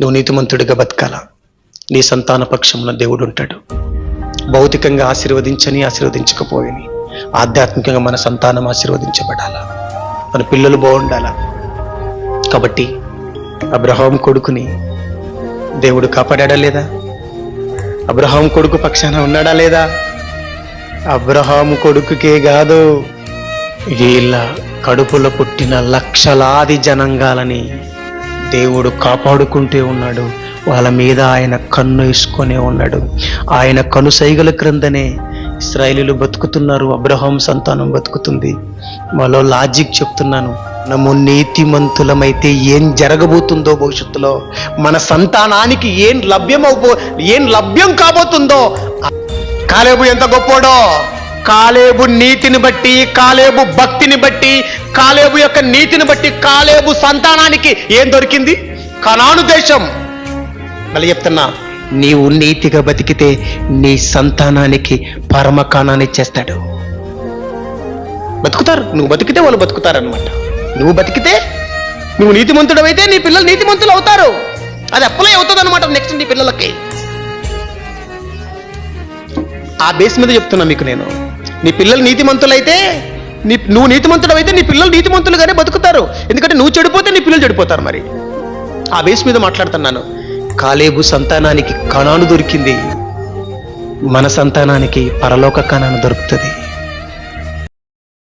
నువ్వు నీతిమంతుడిగా బతకాలా, నీ సంతాన పక్షంలో దేవుడు ఉంటాడు. భౌతికంగా ఆశీర్వదించని ఆశీర్వదించకపోయని ఆధ్యాత్మికంగా మన సంతానం ఆశీర్వదించబడాలా, మన పిల్లలు బాగుండాలా. కాబట్టి అబ్రహాం కొడుకుని దేవుడు కాపాడా లేదా? అబ్రహాం కొడుకు పక్షాన ఉన్నాడా లేదా? అబ్రహాము కొడుకుకే కాదు, వీళ్ళ కడుపులో పుట్టిన లక్షలాది జనాంగాలని దేవుడు కాపాడుకుంటూ ఉన్నాడు. వాళ్ళ మీద ఆయన కన్ను వేసుకొనే ఉన్నాడు. ఆయన కనుసైగల క్రిందనే ఇశ్రాయేలీయులు బతుకుతున్నారు, అబ్రహాం సంతానం బతుకుతుంది. మాలో లాజిక్ చెప్తున్నాను, మనము నీతిమంతులమైతే ఏం జరగబోతుందో భవిష్యత్తులో, మన సంతానానికి ఏం లభ్యం కాబోతుందో. కాలేబు ఎంత గొప్పోడో, కాలేబు నీతిని బట్టి, కాలేబు భక్తిని బట్టి, కాలేబు యొక్క నీతిని బట్టి కాలేబు సంతానానికి ఏం దొరికింది? కనాను దేశం. మళ్ళీ చెప్తున్నా, నీవు నీతిగా బతికితే నీ సంతానానికి పరమ కానాన్ని ఇచ్చేస్తాడు. బతుకుతారు, నువ్వు బతికితే వాళ్ళు బతుకుతారనమాట. నువ్వు బతికితే, నువ్వు నీతిమంతుడవైతే నీ పిల్లలు నీతిమంతులు అవుతారు. అది అప్లై అవుతుంది అనమాట నెక్స్ట్ నీ పిల్లలకి. ఆ బేస్ మీద చెప్తున్నా మీకు నేను. నీ పిల్లలు నీతిమంతులైతే, నువ్వు నీతిమంతుడవైతే నీ పిల్లలు నీతిమంతులుగానే బతుకుతారు. ఎందుకంటే నువ్వు చెడిపోతే నీ పిల్లలు చెడిపోతారు. మరి ఆ బేస్ మీద మాట్లాడుతున్నాను. కాలేబు సంతానానికి కనాను దొరికింది, మన సంతానానికి పరలోక కనాను దొరుకుతుంది.